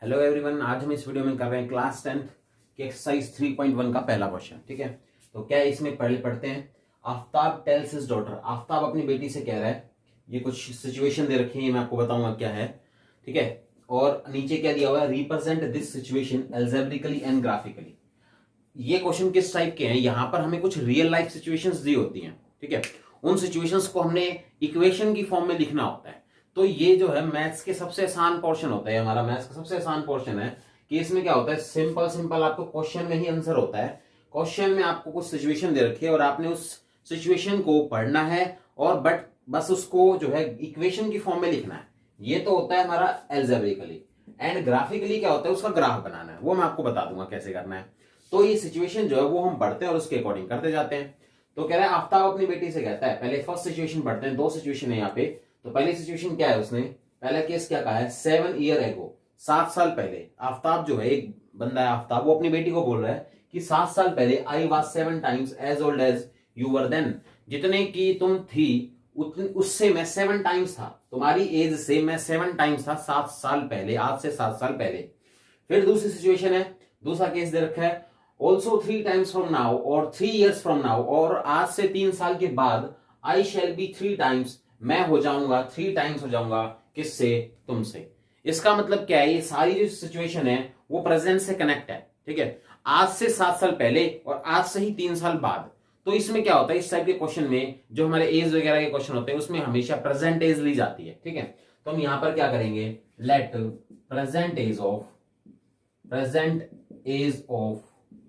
Hello everyone, आज हम इस वीडियो में कर रहे हैं क्लास 10 की एक्सरसाइज 3.1 का पहला क्वेश्चन। ठीक है, तो क्या है इसमें पहले पढ़ते हैं। Aftab tales his daughter, Aftab अपनी बेटी से कह रहा है, ये कुछ सिचुएशन दे रखी है, मैं आपको बताऊंगा क्या है। ठीक है, और नीचे क्या दिया हुआ है, represent this situation algebraically and graphically. ये क्वेश्चन किस टाइप के हैं, यहां पर हमें कुछ रियल लाइफ सिचुएशंस दी होती हैं। ठीक है, उन सिचुएशंस को हमने इक्वेशन की फॉर्म में लिखना होता है। तो ये जो है मैथ्स के सबसे आसान पोर्शन होता है, हमारा मैथ्स का सबसे आसान पोर्शन है कि इसमें क्या होता है, सिंपल सिंपल आपको क्वेश्चन में ही आंसर होता है। क्वेश्चन में आपको कुछ सिचुएशन दे रखी है और आपने उस सिचुएशन को पढ़ना है और बस उसको जो है इक्वेशन की फॉर्म में लिखना है। ये तो होता है हमारा एल्जेब्रिकली। एंड ग्राफिकली क्या होता है, उसका ग्राफ बनाना है, वो मैं आपको बता दूंगा कैसे करना है। तो ये सिचुएशन जो है वो हम पढ़ते हैं और उसके अकॉर्डिंग करते जाते हैं। तो कह रहा है आफ्ताब अपनी बेटी से कहता है, पहले फर्स्ट सिचुएशन पढ़ते हैं, दो सिचुएशन है यहाँ पे। तो पहली सिचुएशन क्या है, उसने पहला केस क्या कहा है, 7 ईयर एगो, 7 साल पहले। आफ्ताब जो है, एक बंदा है आफ्ताब, वो अपनी बेटी को बोल रहा है कि 7 साल पहले I was 7 times as old as you were then, जितने की तुम थी उससे मैं 7 टाइम्स था, तुम्हारी एज से मैं 7 टाइम्स था 7 साल पहले, आज से 7 साल पहले। फिर दूसरी सिचुएशन है, दूसरा केस दे रखा है, ऑल्सो 3 टाइम्स फ्रॉम नाउ और 3 ईयर्स फ्रॉम नाउ, और आज से 3 साल के बाद आई शैल बी 3 टाइम्स, मैं हो जाऊंगा 3 टाइम्स हो जाऊंगा, किससे, तुमसे। इसका मतलब क्या है, ये सारी जो सिचुएशन है वो प्रेजेंट से कनेक्ट है। ठीक है, आज से 7 साल पहले और आज से ही 3 साल बाद। तो इसमें क्या होता है, इस टाइप के क्वेश्चन में जो हमारे एज वगैरह के क्वेश्चन होते हैं उसमें हमेशा प्रेजेंट एज ली जाती है। ठीक है, तो हम यहां पर क्या करेंगे, let present age of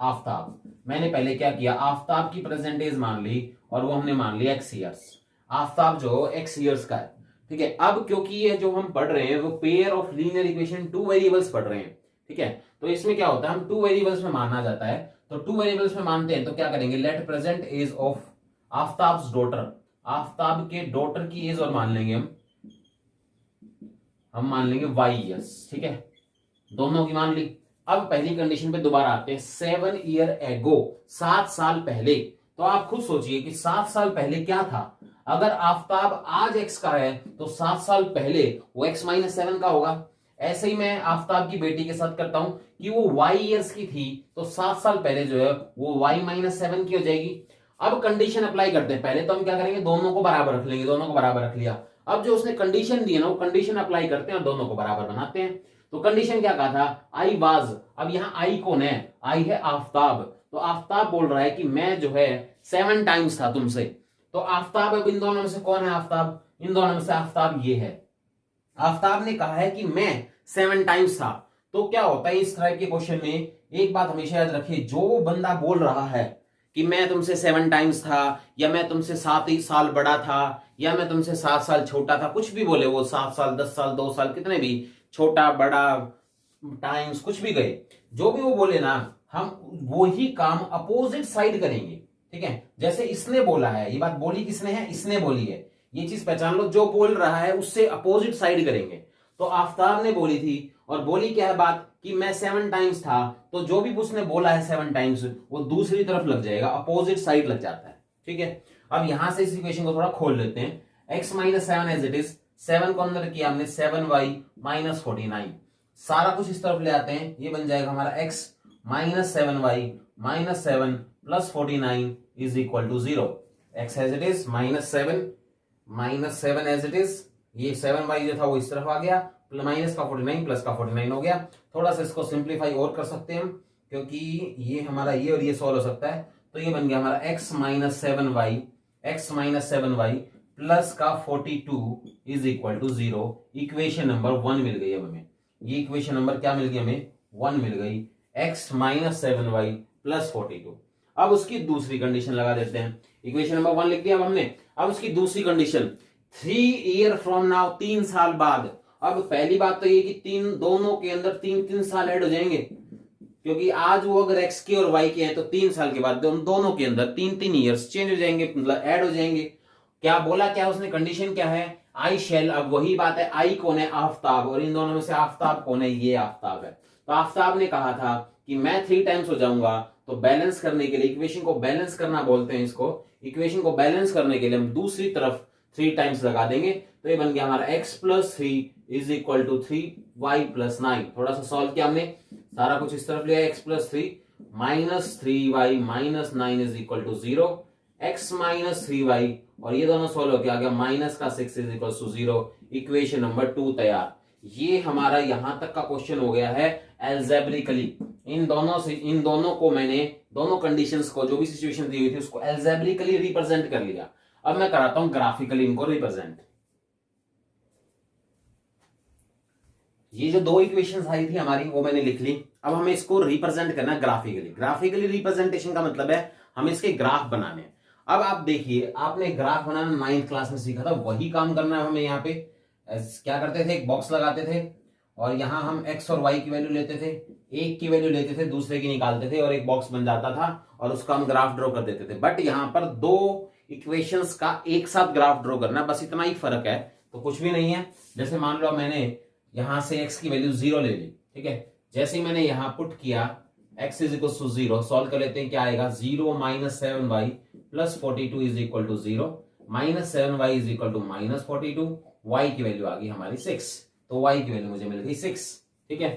Aftab. मैंने पहले क्या किया, आफ्ताब की प्रेजेंट एज मान ली और वो हमने मान लिया x ईयर्स। आफ्ताब जो x ईयर्स का है। ठीक है, अब क्योंकि ये जो हम पढ़ रहे हैं वो pair of linear equation 2 variables पढ़ रहे हैं। ठीक है, तो इसमें क्या होता है, हम 2 वेरिएबल्स में मानना जाता है। तो 2 वेरिएबल्स में मानते हैं तो क्या करेंगे, let present age of Aftab's daughter, Aftab के डॉटर की एज और मान लेंगे हम मान लेंगे y ईयर्स। ठीक है, दोनों की मान ली। अब पहली कंडीशन पे दोबारा आते हैं, 7 ईयर एगो, 7 साल पहले। तो आप खुद सोचिए कि 7 साल पहले क्या था। अगर आफ्ताब आज x का है तो 7 साल पहले वो x माइनस 7 का होगा। ऐसे ही मैं आफ्ताब की बेटी के साथ करता हूं कि वो y ईयर्स की थी तो 7 साल पहले जो है वो y माइनस 7 की हो जाएगी। अब कंडीशन अप्लाई करते हैं, पहले तो हम क्या करेंगे, दोनों को बराबर रख लेंगे, दोनों को बराबर रख लिया। अब जो उसने कंडीशन दी है ना, वो कंडीशन अप्लाई करते हैं और दोनों को बराबर बनाते हैं। तो कंडीशन क्या कहा था, आई वाज, अब यहाँ आई कौन है, आई है आफ्ताब। तो आफ्ताब बोल रहा है कि मैं जो है 7 टाइम्स था तुमसे। तो आफ्ताब, अब इन दोनों में से कौन है आफ्ताब, इन दोनों में से आफ्ताब ये है। आफ्ताब ने कहा है कि मैं 7 टाइम्स था। तो क्या होता है इस तरह के क्वेश्चन में, एक बात हमेशा याद रखिए, जो बंदा बोल रहा है कि मैं तुमसे 7 टाइम्स था, या मैं तुमसे 7 ही साल बड़ा था, या मैं तुमसे 7 साल छोटा था, कुछ भी बोले वो, 7 साल 10 साल 2 साल कितने भी, छोटा बड़ा टाइम्स कुछ भी गए, जो भी वो बोले ना, हम वो ही काम अपोजिट साइड करेंगे। ठीक है, जैसे इसने बोला है, ये बात बोली किसने है, इसने बोली है, ये चीज पहचान लो, जो बोल रहा है उससे अपोजिट साइड करेंगे। तो आफ्ताब ने बोली थी, और बोली क्या है बात कि मैं 7 टाइम्स था, तो जो भी उसने बोला है 7 टाइम्स वो दूसरी तरफ लग जाएगा, अपोजिट साइड लग जाता है। ठीक है, अब यहां से इस इक्वेशन को थोड़ा खोल लेते हैं। x minus 7 as it is, 7 को अंदर किया हमने, 7y माइनस 49, सारा कुछ इस तरफ ले आते हैं, ये बन जाएगा हमारा x minus 7y minus 7 plus 49 is equal to 0। x as it is minus 7 as it is, ये 7y जो था वो इस तरफ आ गया, माइनस का 49 प्लस का 49 हो गया। थोड़ा सा इसको सिंप्लीफाई और कर सकते हैं हम, क्योंकि ये हमारा ये और ये सॉल्व हो सकता है। तो ये बन गया हमारा x माइनस 7y प्लस का 42 is equal to 0। Equation number 1 मिल गई। अब हमें ये इक्वेशन नंबर क्या मिल गई, हमें 1 मिल गई, x माइनस 7y प्लस 42। अब उसकी दूसरी कंडीशन लगा देते हैं, इक्वेशन नंबर 1 लिख दिया अब हमने। अब उसकी दूसरी कंडीशन, 3 ईयर फ्रॉम नाउ, 3 साल बाद। अब पहली बात तो ये कि तीन दोनों के अंदर 3 साल ऐड हो जाएंगे, क्योंकि आज वो अगर x के और y के हैं तो 3 साल के बाद दोनों के अंदर 3 ईयर्स चेंज हो जाएंगे, मतलब ऐड हो जाएंगे। क्या बोला, क्या उसने कंडीशन क्या है, आई शेल। अब वही बात है, आई कौन है, आफ्ताब, और इन दोनों में से आफ्ताब कौन है, ये आफ्ताब है। तो आफ्ताब ने कहा था कि मैं 3 टाइम्स हो जाऊंगा। तो बैलेंस करने के लिए, इक्वेशन को बैलेंस करना बोलते हैं इसको, इक्वेशन को बैलेंस करने के लिए हम दूसरी तरफ 3 टाइम्स लगा देंगे तो ये बन गया हमारा x plus 3 is equal to 3y plus 9। थोड़ा सा सॉल्व किया हमने, सारा कुछ इस तरफ लिया, x plus 3 minus 3y minus 9 is equal to 0, x minus 3y और ये दोनों सॉल्व होकर आ गया माइनस का 6 is equal to 0। Equation number 2 तैयार। ये हमारा यहां तक का क्वेश्चन हो गया है एल्जेब्रिकली। इन दोनों को मैंने, दोनों कंडीशंस को, जो भी सिचुएशन दी हुई थी उसको एल्जेब्रिकली रिप्रेजेंट कर लिया। अब मैं कराता हूं ग्राफिकली इनको रिप्रेजेंट। ये जो दो इक्वेशंस आई थी हमारी वो मैंने लिख ली। अब हमें इसको रिप्रेजेंट करना है ग्राफिकली। ग्राफिकली रिप्रेजेंटेशन का मतलब है हमें इसके ग्राफ बनाने हैं। अब आप देखिए, आपने ग्राफ बनाना 9th क्लास में सीखा था, वही काम करना है हमें। यहाँ पे क्या करते थे, एक बॉक्स लगाते थे और यहां हम x और y की वैल्यू लेते थे, एक की वैल्यू लेते थे, दूसरे की निकालते थे और एक बॉक्स बन जाता था और उसका हम ग्राफ ड्रॉ कर देते थे। बट यहां पर दो इक्वेशंस का एक साथ ग्राफ ड्रॉ करना, बस इतना ही फर्क है, तो कुछ भी नहीं है। जैसे मान लो मैंने यहां से x की वैल्यू 0 ले ली, ठीक है। जैसे ही मैंने यहां पुट किया x is equal to 0, solve कर लेते हैं, क्या आएगा 0 minus 7y plus 42 is equal to 0, minus 7y is equal to minus 42, y की वैल्यू आ गई हमारी 6, तो y की वैल्यू मुझे मिल गई 6, ठीक है।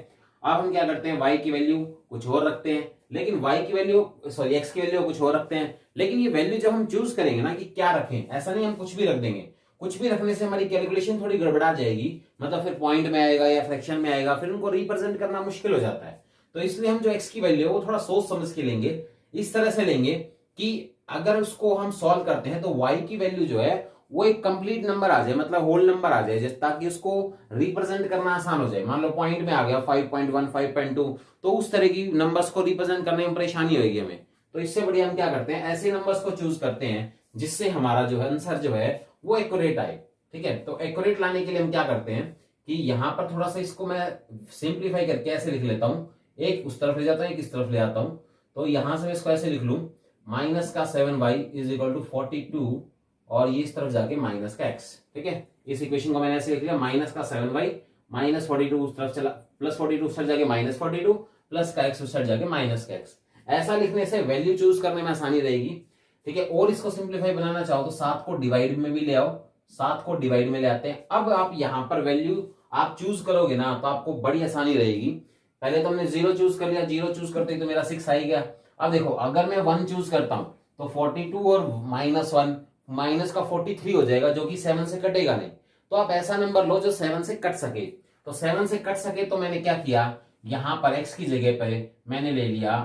अब हम क्या करते हैं, y की वैल्यू कुछ और रखते हैं, लेकिन y की वैल्यू सॉरी x की वैल्यू कुछ और रखते हैं, लेकिन ये वैल्यू जब हम चूज करेंगे ना कि क्या रखें, ऐसा नहीं हम कुछ भी रख देंगे। कुछ भी रखने से हमारी कैलकुलेशन थोड़ी गड़बड़ा जाएगी, मतलब फिर पॉइंट में आएगा या फ्रैक्शन में आएगा, फिर उनको रिप्रेजेंट करना मुश्किल हो जाता है। तो इसलिए हम जो x की वैल्यू है वो थोड़ा सोच समझ के लेंगे, इस तरह से लेंगे कि अगर उसको हम सॉल्व करते हैं तो y की वैल्यू जो है वो एक कंप्लीट नंबर आ जाए, मतलब होल नंबर आ जाए, ताकि उसको रिप्रेजेंट करना आसान हो जाए। मान लो पॉइंट में आ गया 5.1 5.2, तो उस तरह की नंबर्स को रिप्रेजेंट करने में परेशानी होगी हमें। तो इससे बढ़िया हम क्या करते हैं, ऐसे नंबर्स को चूज करते हैं जिससे हमारा जो है आंसर जो है वो एक्यूरेट आए, ठीक है। तो एक्यूरेट लाने के लिए हम क्या करते हैं कि यहां पर थोड़ा सा इसको मैं सिंप्लीफाई करके ऐसे लिख लेता हूं, एक उस तरफ ले जाता हूं, एक इस तरफ ले आता हूं। तो यहां से मैं इसको ऐसे लिख लूं, माइनस का 7y इज इक्वल टू 42 और ये इस तरफ जाके माइनस का x, ठीक है। इस इक्वेशन को मैंने ऐसे लिख लिया, माइनस का 7y माइनस 42 उस तरफ चला, प्लस 42 उस तरफ जाके माइनस 42 प्लस का x उस तरफ जाके माइनस का x। ऐसा लिखने से वैल्यू चूज करने में आसानी रहेगी, ठीक है। और इसको सिंप्लीफाई बनाना चाहो तो 7 को डिवाइड में भी ले आओ, 7 को डिवाइड में ले आते हैं। अब आप यहां पर वैल्यू आप चूज करोगे ना तो आपको बड़ी आसानी रहेगी। पहले तो हमने 0 चूज कर लिया, 0 चूज करते ही तो मेरा 6 आ ही गया। अब देखो अगर मैं 1 चूज करता हूं तो 42 और माइनस 1 माइनस का 43 हो जाएगा, जो कि 7 से कटेगा नहीं। तो आप ऐसा नंबर लो जो 7 से कट सके। तो 7 से कट सके तो मैंने क्या किया, यहां पर x की जगह पर मैंने ले लिया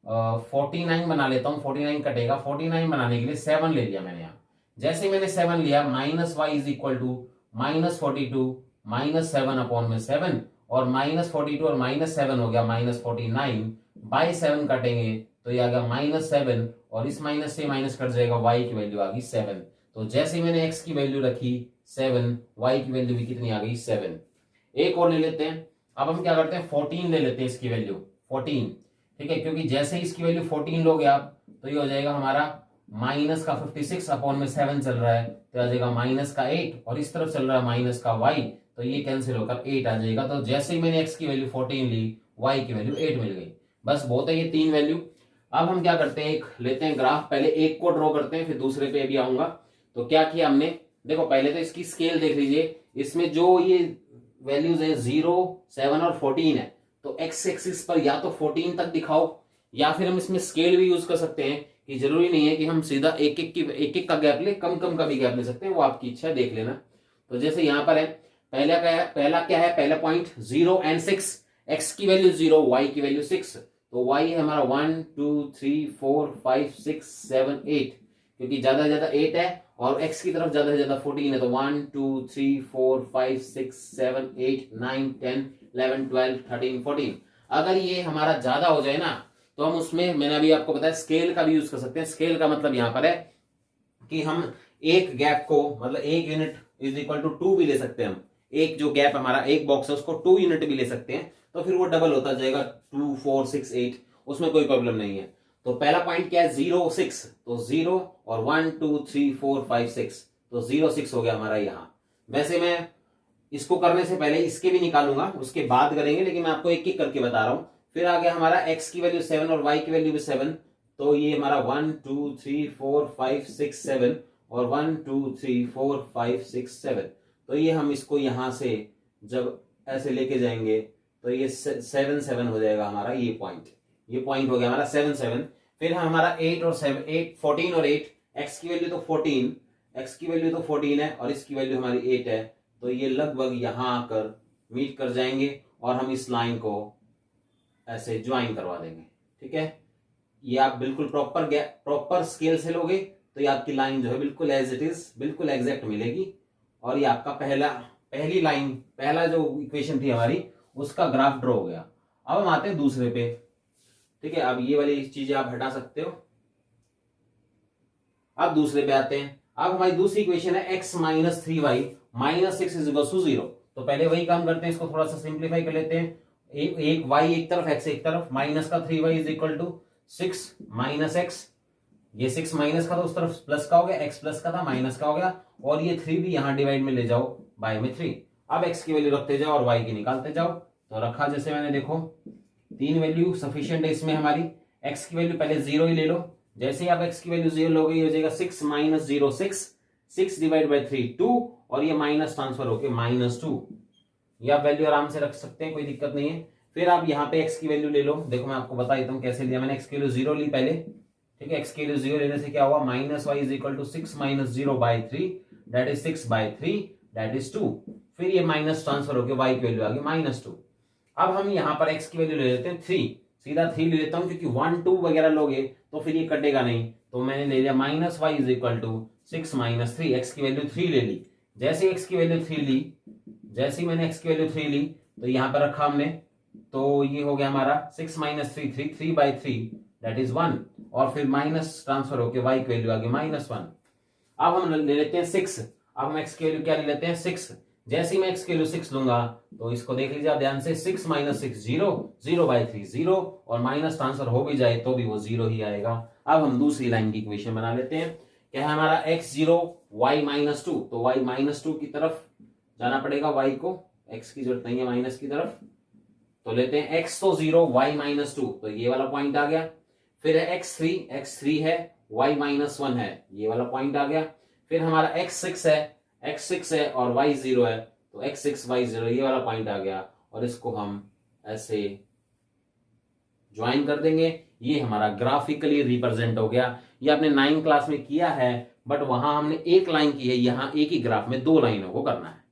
49 बना लेता हूं, 49 कटेगा, 49 बनाने के लिए 7 ले लिया मैंने यहाँ। जैसे मैंने 7 लिया, minus y is equal to minus 42 minus 7 upon में 7, और माइनस 42 और माइनस 7 हो गया माइनस 49, बाय 7 कटेंगे तो ये आ गया माइनस 7, और इस माइनस से माइनस कट जाएगा, y की वैल्यू आ गई 7। तो जैसे मैंने x की वैल्यू रखी 7, y की वैल्यू भी कितनी आ गई 7। एक और ले लेते हैं, अब हम क्या करते हैं 14 ले लेते हैं इसकी वैल्यू 14, ठीक है, क्योंकि जैसे इसकी वैल्यू 14 लोगे आप तो ये हो जाएगा हमारा माइनस का 56 अपॉन में 7 चल रहा है तो आ जाएगा माइनस का 8, और इस तरफ चल रहा है माइनस का y, तो ये कैंसिल होकर 8 आ जाएगा। तो जैसे ही मैंने x की वैल्यू 14 ली, y की वैल्यू 8 मिल गई। बस बहुत है ये 3 वैल्यू। अब हम क्या करते हैं, एक लेते हैं ग्राफ, पहले एक को ड्रॉ करते हैं फिर दूसरे पे भी आऊंगा। तो क्या किया हमने, देखो पहले तो इसकी स्केल देख लीजिए, इसमें जो ये वैल्यूज है 0 7 और 14 है, तो x एक्सिस पर या तो 14 तक दिखाओ, या फिर हम इसमें स्केल भी यूज कर सकते हैं कि जरूरी नहीं है कि हम सीधा एक एक का गैप ले, कम कम का भी गैप ले सकते हैं, वो आपकी इच्छा है, देख लेना। तो जैसे यहाँ पर है, पहला क्या है, पहला पॉइंट 0 एंड 6, x की वैल्यू 0 y की वैल्यू 6, तो y है हमारा 1 2 3 4 5 6 7 8, क्योंकि ज्यादा से ज्यादा 8 है और x की तरफ ज्यादा से ज्यादा 14 है, तो 1 2 3 4 5 6 7 8 9 10 11 12 13 14। अगर ये हमारा ज्यादा हो जाए ना तो हम उसमें, मैंने अभी आपको बताया, स्केल का भी यूज कर सकते हैं। स्केल का मतलब यहां पर है कि हम एक गैप को, मतलब एक यूनिट इज इक्वल टू 2 भी ले सकते हैं। हम एक जो गैप हमारा एक बॉक्स है उसको 2 यूनिट भी ले सकते हैं, तो फिर वो डबल होता जाएगा 2 4 6 8, उसमें कोई प्रॉब्लम नहीं है। तो पहला पॉइंट क्या है 0 6, तो 0 और 1 2 3 4 5 6, तो 0 6 हो गया हमारा यहाँ। वैसे मैं इसको करने से पहले इसके भी निकालूंगा, उसके बाद करेंगे, लेकिन मैं आपको एक एक करके बता रहा हूं। फिर आ गया हमारा x की वैल्यू 7 और y की वैल्यू भी 7, तो ये हमारा 1 2 3 4 5 6 7, और 1 2 3 4 5 6 7। तो ये हम इसको यहां से जब ऐसे लेके जाएंगे तो ये 7 7 हो जाएगा हमारा ये पॉइंट हो गया हमारा 7 7। फिर हमारा 8 और 7 8 14 और 8, एक्स की वैल्यू तो 14 है और इसकी वैल्यू हमारी 8 है। तो ये लगभग यहां आकर मीट कर जाएंगे और हम इस लाइन को ऐसे ज्वाइन करवा देंगे। ठीक है, ये आप बिल्कुल प्रॉपर स्केल से लोगे तो ये आपकी लाइन जो है बिल्कुल एज इट इज बिल्कुल एग्जैक्ट मिलेगी। और ये आपका पहला जो इक्वेशन थी हमारी उसका ग्राफ ड्रॉ हो गया। अब हम आते हैं दूसरे पे। ठीक है, अब ये वाली चीजें आप हटा सकते हो। अब दूसरे पे आते हैं। अब हमारी दूसरी इक्वेशन है x minus 3y minus 6 is equal to 0। तो पहले वही काम करते हैं, इसको थोड़ा सा सिंप्लीफाई कर लेते हैं। एक y एक तरफ x एक तरफ, माइनस का 3y is equal to 6 minus x। ये 6 माइनस का था उस तरफ प्लस का हो गया, x प्लस का था माइनस का हो गया, और ये 3 भी यहां डिवाइड में ले जाओ बाय में 3। अब x की वैल्यू रखते जाओ और y की निकालते जाओ। तो रखा जैसे मैंने, देखो 3 वैल्यू सफिशिएंट है इसमें हमारी। x की वैल्यू पहले 0 ही ले लो। जैसे ही आप x की वैल्यू 0 लोगे ये हो जाएगा 6 माइनस 0 6 डिवाइड बाय 3 2, और ये माइनस ट्रांसफर होके -2। ये आप वैल्यू आराम से रख सकते हैं, कोई दिक्कत नहीं है। फिर आप यहाँ पे x की वैल्यू ले लो। देखो मैं आपको बता देता हूँ कैसे लिया मैंने। x की वैल्यू 0 ली पहले। ठीक है, x की वैल्यू 0 लेने से क्या हुआ, minus y is equal to 6 minus 0 by 3 that is 6 by 3 that is 2। फिर ये माइनस ट्रांसफर होके y की वैल्यू आ गई -2। अब हम यहाँ पर x की वैल्यू ले लेते हैं 3, सीधा 3 ले लेता हूँ क्योंकि 1 2 वगैरह लोगे तो फिर ये कटेगा नहीं। तो मैंने ले लिया minus y is equal to 6 minus 3, x की वैल्यू 3 ले ली। जैसे x की वैल्यू 3 ली, जैसे ही मैंने x की वैल्यू 3 ली तो यहाँ पर रखा हमने, तो ये हो गया हमारा 6 माइनस 3 बाई 3 दैट इज 1, और फिर माइनस ट्रांसफर होके y की वैल्यू आ गई -1। अब हम ले लेते हैं 6। अब हम x की वैल्यू क्या ले लेते हैं 6। जैसे ही मैं x की वैल्यू 6 लूंगा तो इसको देख लीजिए आप ध्यान से, 6 माइनस 6 0 0 बाई 3 0, और माइनस ट्रांसफर हो भी जाए तो भी वो 0 ही आएगा। अब हम दूसरी लाइन की इक्वेशन बना लेते हैं। क्या है हमारा x0 y -2, तो y -2 की तरफ जाना पड़ेगा y को, x की जरूरत नहीं है माइनस की तरफ। तो लेते हैं x तो 0 y -2, तो ये वाला पॉइंट आ गया। फिर है x3 है y -1 है, ये वाला पॉइंट आ गया। फिर हमारा x6 है और y 0 है, तो x6 y 0 ये वाला पॉइंट आ गया, और इसको हम ऐसे ज्वाइन कर देंगे। ये हमारा ग्राफिकली रिप्रेजेंट हो गया। ये आपने 9 क्लास में किया है, बट वहां हमने एक लाइन की है, यहाँ एक ही ग्राफ में 2 लाइनों को करना है।